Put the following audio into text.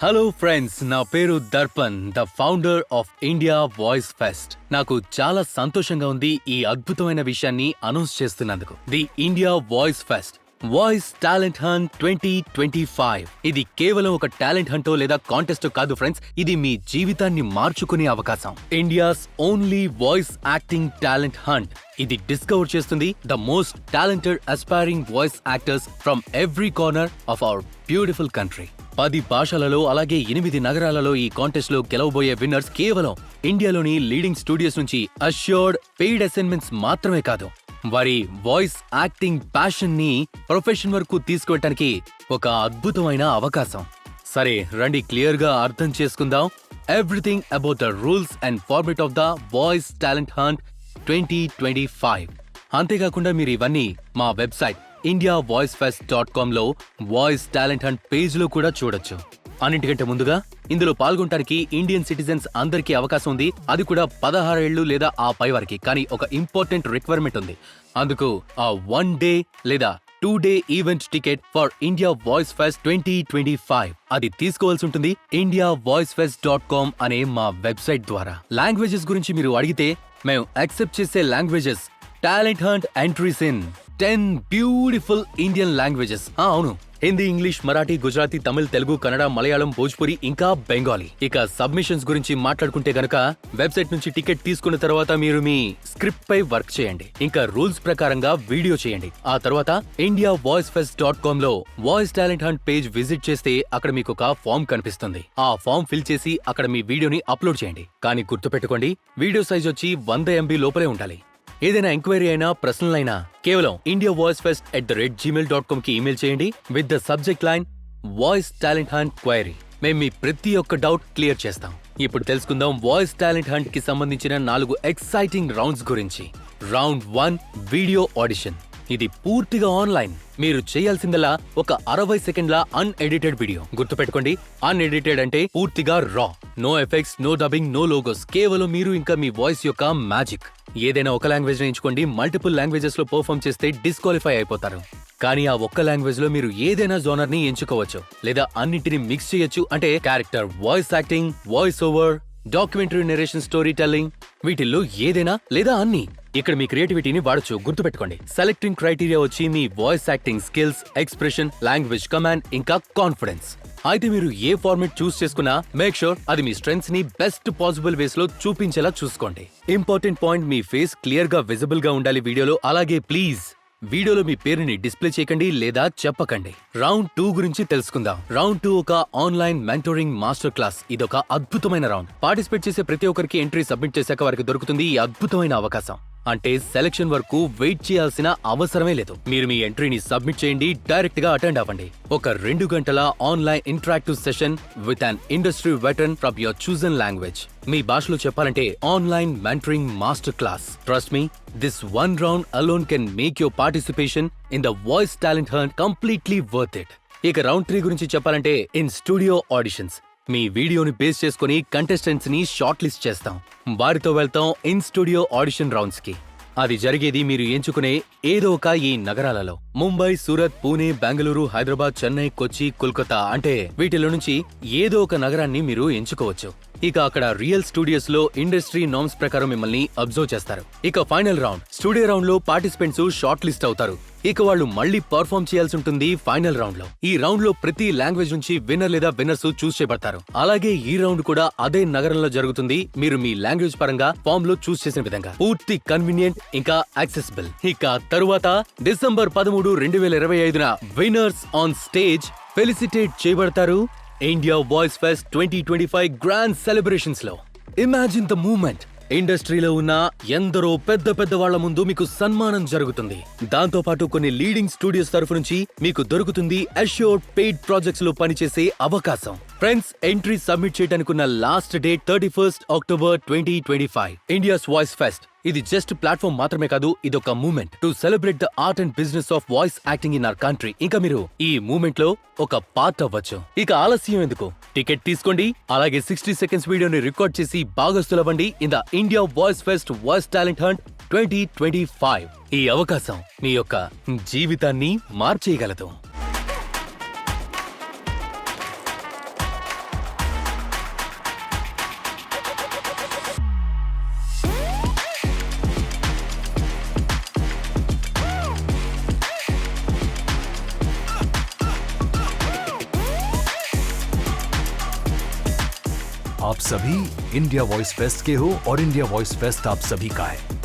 Hello friends, నా పేరు Darpan, the founder of India voice pest. నాకు చాలా సంతోషంగా ఉంది ఈ అద్భుతమైన విషయాన్ని అనౌన్స్ చేస్తున్నందుకు. The India voice fest voice talent hunt 2025. ఇది కేవలం ఒక టాలెంట్ హంటో లేదా కాంటెస్టో కాదు ఫ్రెండ్స్, ఇది మీ జీవితాన్ని మార్చుకునే అవకాశం. India's only voice acting talent hunt. ఇది డిస్కవర్ చేస్తుంది the most talented aspiring voice actors from every corner of our beautiful country. 10 భాషలలో అలాగే 8 నగరాలలో ఈ కాంటెస్ట్ లో గెలవబోయే విన్నర్స్ కేవలం ఇండియాలోని లీడింగ్ స్టూడియోస్ నుంచి అష్యూర్డ్ పెయిడ్ అసైన్మెంట్స్ మాత్రమే కాదు, వారి వాయిస్ యాక్టింగ్ ప్యాషన్ ని ప్రొఫెషన్ వరకు తీసుకువెళ్ళడానికి ఒక అద్భుతమైన అవకాశం. సరే రండి, క్లియర్ గా అర్థం చేసుకుందాం everything about the rules and format of the voice talent hunt 2025. అంతేకాకుండా మీరు ఇవన్నీ మా వెబ్సైట్ indiavoicefest.com లో వాయిస్ టాలెంట్ హంట్ పేజ్ లో కూడా చూడొచ్చు. అన్నింటికంటే ముందుగా ఇందులో పాల్గొనడానికి ఇండియన్ సిటిజన్స్ అందరికీ అవకాశం ఉంది, అది కూడా 16 ఏళ్లు లేదా ఆ పై వారికి. కానీ ఒక ఇంపార్టెంట్ రిక్వైర్మెంట్ ఉంది. అందుకు ఆ 1 డే లేదా 2 day event ticket for India voice fest 2025 అది తీసుకోవాల్సి ఉంటుంది indiavoicefest.com అనే మా వెబ్సైట్ ద్వారా. లాంగ్వేజెస్ గురించి మీరు అడిగితే మేము యాక్సెప్ట్ చేసే languages talent hunt entries in 10 beautiful Indian languages. అవును, హిందీ, ఇంగ్లీష్, మరాఠీ, గుజరాతీ, తమిళ్, తెలుగు, కన్నడ, మలయాళం, భోజ్పురి ఇంకా బెంగాలీ. ఇక సబ్మిషన్స్ గురించి మాట్లాడుకుంటే గనక వెబ్సైట్ నుంచి టికెట్ తీసుకున్న తర్వాత మీరు మీ స్క్రిప్ట్ పై వర్క్ చేయండి, ఇంకా రూల్స్ ప్రకారంగా వీడియో చేయండి. ఆ తర్వాత indiavoicefest.com లో voice talent hunt page visit చేస్తే అక్కడ మీకు ఒక ఫామ్ కనిపిస్తుంది. ఆ ఫామ్ ఫిల్ చేసి అక్కడ మీ వీడియోని అప్లోడ్ చేయండి. కానీ గుర్తుపెట్టుకోండి, వీడియో సైజ్ వచ్చి 100 MB లోపలే ఉండాలి. ఏదైనా ఎంక్వైరీ అయినా ప్రశ్నలు అయినా కేవలం indiavoicefest@gmail.com కి ఈమెయిల్ చేయండి with the subject line voice talent hunt query. మేము మీ ప్రతి ఒక్క డౌట్ క్లియర్ చేస్తాం. ఇప్పుడు తెలుసుకుందాం వాయిస్ టాలెంట్ హంట్ కి సంబంధించిన 4 ఎక్సైటింగ్ రౌండ్స్ గురించి. Round 1 video audition. ఇది పూర్తిగా ఆన్లైన్. మీరు చేయాల్సిందల్లా ఒక 60 సెకండ్ల అన్ఎడిటెడ్ వీడియో. గుర్తుపెట్టుకోండి, అన్ఎడిటెడ్ అంటే పూర్తిగా raw, no effects, no dubbing, no logos, కేవలం మీరు ఇంకా మీ వాయిస్ యొక్క మ్యాజిక్. ఏదైనా ఒక లాంగ్వేజ్ ఎంచుకోండి. మల్టిపుల్ లాంగ్వేజెస్ లో పర్ఫార్మ్ చేస్తే డిస్క్వాలిఫై అయిపోతారు. కానీ ఆ ఒక్క లాంగ్వేజ్ లో మీరు ఏదైనా జోనర్ ని ఎంచుకోవచ్చు లేదా అన్నింటిని మిక్స్ చేయొచ్చు. అంటే character voice acting, voice over, documentary narration, story telling, వీటిల్లో ఏదైనా లేదా అన్ని. ఇక్కడ మీ క్రియేటివిటీని వాడచ్చు. గుర్తుపెట్టుకోండి, సెలెక్టింగ్ క్రైటీరియా వచ్చి మీ voice acting skills, expression, language command ఇంకా కాన్ఫిడెన్స్. అయితే మీరు ఏ ఫార్మాట్ చూస్ చేసుకున్నా మేక్ షూర్ అది మీ స్ట్రెంగ్స్ ని బెస్ట్ పాసిబుల్ వేస్ లో చూపించేలా చూసుకోండి. ఇంపార్టెంట్ పాయింట్, మీ ఫేస్ క్లియర్ గా విజిబుల్ గా ఉండాలి వీడియోలో. అలాగే ప్లీజ్ వీడియోలో మీ పేరుని డిస్ప్లే చేయకండి లేదా చెప్పకండి. రౌండ్ 2 గురించి తెలుసుకుందాం. రౌండ్ 2 ఒక ఆన్లైన్ మెంటోరింగ్ మాస్టర్ క్లాస్. ఇదొక అద్భుతమైన రౌండ్. పార్టిసిపేట్ చేసే ప్రతి ఒక్కరికి ఎంట్రీ సబ్మిట్ చేశాక వారికి దొరుకుతుంది ఈ అద్భుతమైన అవకాశం. అంటే సెలక్షన్ వరకు వెయిట్ చేయాల్సిన అవసరమే లేదు. మీరు మీ ఎంట్రీని సబ్మిట్ చేయండి, డైరెక్ట్ గా అటెండ్ అవ్వండి. ఒక 2 గంటల online interactive session with an industry veteran from your chosen language. మీ భాషలో చెప్పాలంటే online mentoring master class. Trust me, this one round alone can make your participation in the voice talent hunt completely worth it. ఇక round 3 గురించి చెప్పాలంటే in studio auditions. మీ వీడియోని base చేసుకుని contestants ని short list చేస్తాం. వారితో వెళ్తాం ఇన్ స్టూడియో ఆడిషన్ రౌండ్స్ కి. అది జరిగేది మీరు ఎంచుకునే ఏదో ఒక ఈ నగరాలలో. ముంబై, సూరత్, పూణే, బెంగళూరు, హైదరాబాద్, చెన్నై, కొచ్చి, కోల్కతా, అంటే వీటిలో నుంచి ఏదో ఒక నగరాన్ని మీరు ఎంచుకోవచ్చు. ఇక అక్కడ రియల్ స్టూడియోస్ లో ఇండస్ట్రీ నార్మ్స్ ప్రకారం మిమ్మల్ని అబ్జర్వ్ చేస్తారు. ఇక ఫైనల్ రౌండ్, స్టూడియో రౌండ్ లో పార్టిసిపెంట్స్ షార్ట్ లిస్ట్ అవుతారు. ఇక వాళ్ళు మళ్ళీ పర్ఫార్మ్ చేయాల్సి ఉంటుంది ఫైనల్ రౌండ్ లో. ఈ రౌండ్ లో ప్రతి లాంగ్వేజ్ నుంచి విన్నర్ లేదా విన్నర్స్ చూస్ చేయబడతారు. అలాగే ఈ రౌండ్ కూడా అదే నగరంలో జరుగుతుంది. మీరు మీ లాంగ్వేజ్ పరంగా ఫామ్ లో చూస్ చేసిన విధంగా పూర్తి కన్వీనియంట్ ఇంకా యాక్సెసిబుల్. ఇక తరువాత డిసెంబర్ 13, 2025న విన్నర్స్ ఆన్ స్టేజ్ ఫెలిసిటేట్ చేయబడతారు India voice fest 2025 grand celebrations లో. Imagine the moment. ఇండస్ట్రీలో ఉన్న ఎందరో పెద్ద పెద్ద వాళ్ల ముందు మీకు సన్మానం జరుగుతుంది. దాంతో పాటు కొన్ని లీడింగ్ స్టూడియోస్ తరఫు నుంచి మీకు దొరుకుతుంది అష్యూర్డ్ పెయిడ్ ప్రాజెక్ట్స్ లో పనిచేసే అవకాశం. ఫ్రెండ్స్, ఎంట్రీ సబ్మిట్ చేయడానికి ఉన్న last date 31 October 2025. India's voice fest ఇది జస్ట్ ప్లాట్ఫామ్ మాత్రమే కాదు, ఇదొక moment to celebrate the art and business of voice acting in our country. ఇంకా మీరు ఈ మూమెంట్ లో ఒక పార్ట్ అవ్వచ్చు. ఇక ఆలస్యం ఎందుకు, టికెట్ తీసుకోండి. అలాగే 60 సెకండ్స్ వీడియోని రికార్డ్ చేసి భాగస్తులవ్వండి in the India voice fest voice talent hunt 2025. ఈ అవకాశం మీ యొక్క జీవితాన్ని మార్చేయగలదు. आप सभी इंडिया वॉइस फेस्ट के हो और इंडिया वॉइस फेस्ट आप सभी का है।